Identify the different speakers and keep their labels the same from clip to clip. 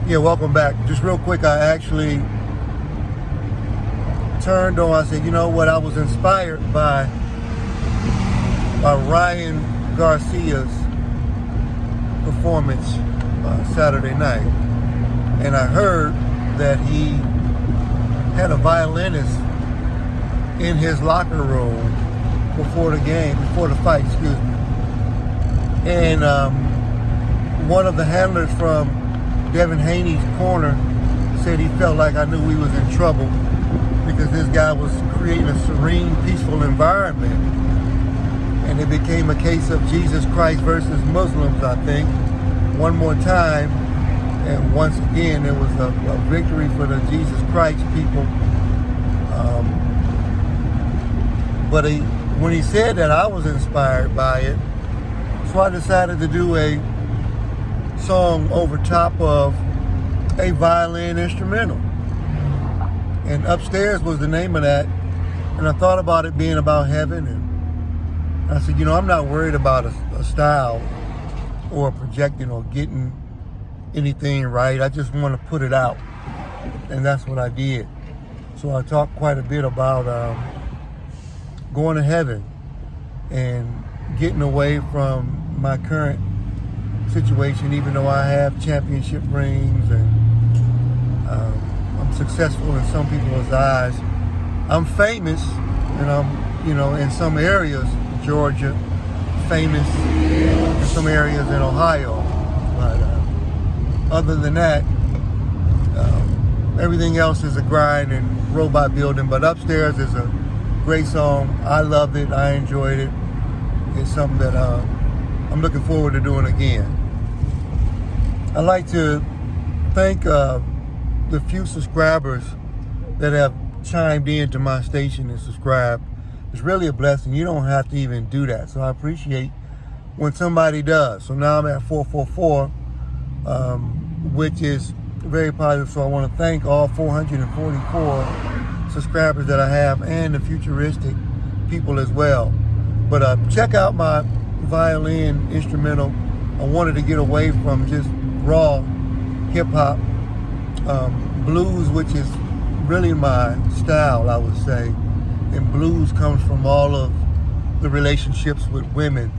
Speaker 1: Yeah, welcome back. Just real quick, I actually turned on, I said, you know what, I was inspired by Ryan Garcia's performance Saturday night. And I heard that he had a violinist in his locker room before the fight, excuse me. And one of the handlers from Devin Haney's corner said he felt like I knew we was in trouble because this guy was creating a serene, peaceful environment. And it became a case of Jesus Christ versus Muslims, I think, one more time. And once again, it was a victory for the Jesus Christ people. But when he said that, I was inspired by it. So I decided to do a song over top of a violin instrumental. And Upstairs was the name of that. And I thought about it being about heaven. And I said, you know, I'm not worried about a style or projecting or getting anything right. I just want to put it out. And that's what I did. So I talked quite a bit about going to heaven and getting away from my current situation, even though I have championship rings and I'm successful in some people's eyes. I'm famous, and I'm, you know, in some areas, Georgia, famous in some areas in Ohio. But other than that, everything else is a grind and robot building. But Upstairs is a great song. I loved it. I enjoyed it. It's something that I'm looking forward to doing again. I'd like to thank the few subscribers that have chimed into my station and subscribed. It's really a blessing. You don't have to even do that. So I appreciate when somebody does. So now I'm at 444, which is very positive. So I want to thank all 444 subscribers that I have and the futuristic people as well. But check out my violin instrumental. I wanted to get away from just raw hip-hop, blues, which is really my style, I would say. And blues comes from all of the relationships with women,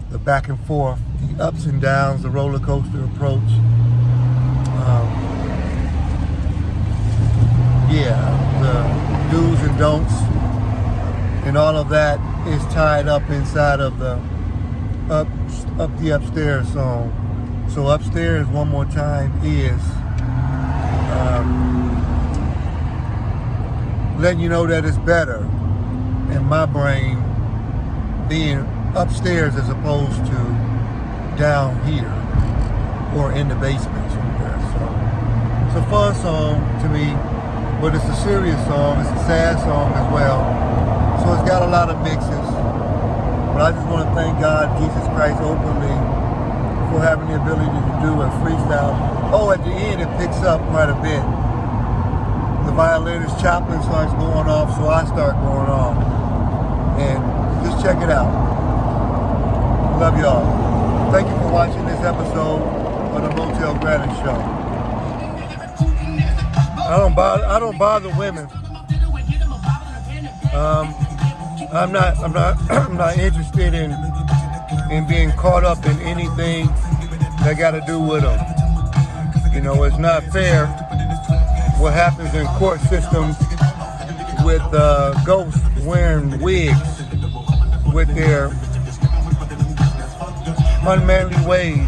Speaker 1: the back and forth, the ups and downs, the roller coaster approach. The do's and don'ts, and all of that is tied up inside of the up the Upstairs song. So Upstairs, one more time, is letting you know that it's better in my brain being upstairs as opposed to down here or in the basement somewhere. So it's a fun song to me, but it's a serious song. It's a sad song as well. So it's got a lot of mixes. But I just want to thank God, Jesus Christ, openly for having the ability to do a freestyle. Oh, at the end it picks up quite a bit. The violinist Chaplin starts going off, so I start going off. And just check it out. Love y'all. Thank you for watching this episode of the Motell Granite Show. I don't bother women. I'm not interested in being caught up in anything that got to do with them. You know, it's not fair what happens in court systems with ghosts wearing wigs with their unmanly ways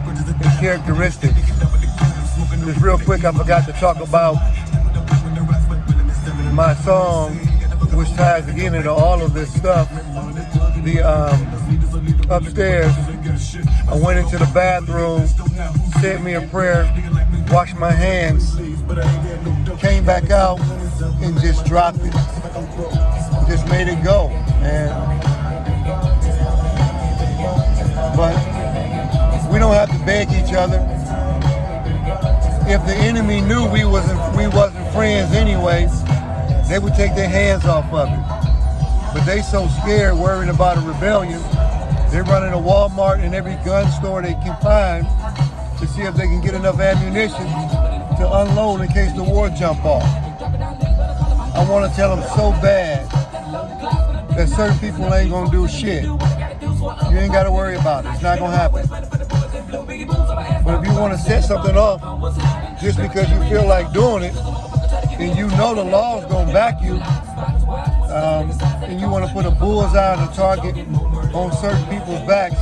Speaker 1: and characteristics. Just real quick, I forgot to talk about my song, which ties again into all of this stuff. The Upstairs, I went into the bathroom, said me a prayer, washed my hands, came back out and just dropped it. Just made it go, man. But we don't have to beg each other. If the enemy knew we wasn't friends anyways, they would take their hands off of it. But they so scared, worrying about a rebellion, they're running to Walmart and every gun store they can find to see if they can get enough ammunition to unload in case the war jump off. I want to tell them so bad that certain people ain't gonna do shit. You ain't gotta worry about it. It's not gonna happen. But if you want to set something off just because you feel like doing it, and you know the law's gonna back you, and you want to put a bullseye on a target on certain people's backs,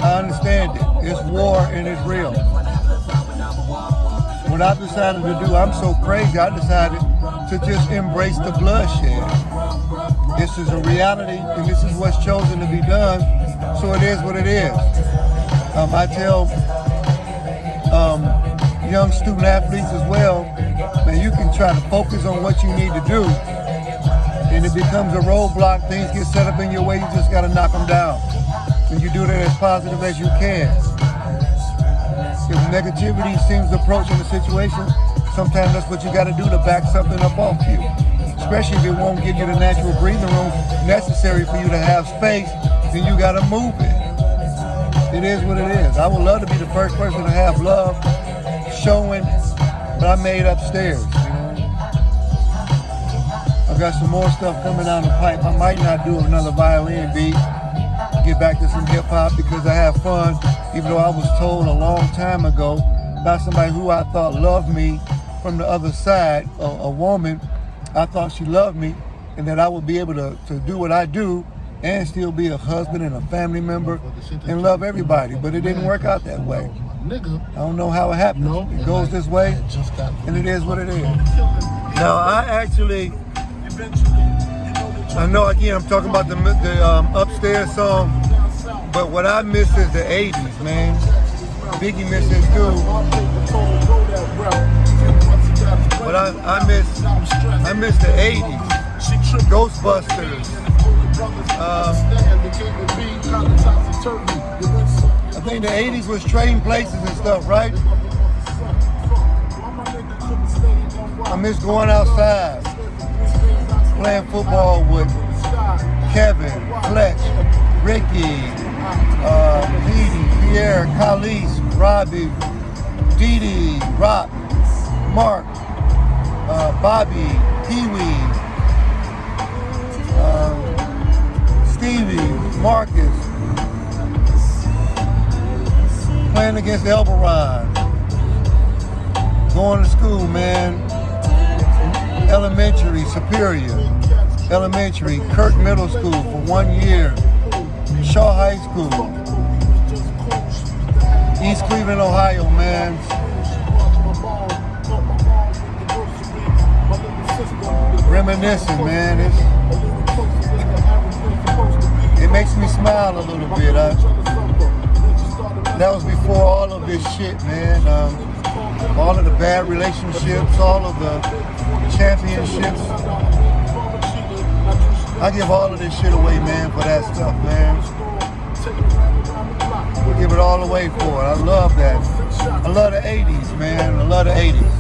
Speaker 1: I understand it. It's war and it's real. What I've decided to do, I'm so crazy, I decided to just embrace the bloodshed. This is a reality, and this is what's chosen to be done, so it is what it is. I tell young student athletes as well, man, you can try to focus on what you need to do, and it becomes a roadblock, things get set up in your way, you just gotta knock them down. And you do that as positive as you can. If negativity seems to approach in a situation, sometimes that's what you gotta do to back something up off you. Especially if it won't give you the natural breathing room necessary for you to have space, then you gotta move it. It is what it is. I would love to be the first person to have love showing what I made upstairs. I've got some more stuff coming down the pipe. I might not do another violin beat, get back to some hip hop because I have fun, even though I was told a long time ago by somebody who I thought loved me from the other side, a woman, I thought she loved me and that I would be able to do what I do and still be a husband and a family member and love everybody, but it didn't work out that way. I don't know how it happened. It goes this way, and it is what it is. Now, I know again I'm talking about the upstairs song, but what I miss is the 80s, man. Biggie misses too. But I miss the 80s. Ghostbusters. I think the 80s was Trading Places and stuff, right? I miss going outside, playing football with Kevin, Fletch, Ricky, Dee, Pierre, Khalees, Robbie, Dee, Rock, Mark, Bobby, Pee-wee, Stevie, Marcus, playing against Elberon, going to school, man. Elementary, Superior, Elementary, Kirk Middle School for 1 year, Shaw High School, East Cleveland, Ohio, man. Reminiscing, man. It makes me smile a little bit. That was before all of this shit, man. All of the bad relationships, all of the championships. I give all of this shit away, man, for that stuff, man. We give it all away for it. I love that. I love the 80s, man. I love the 80s.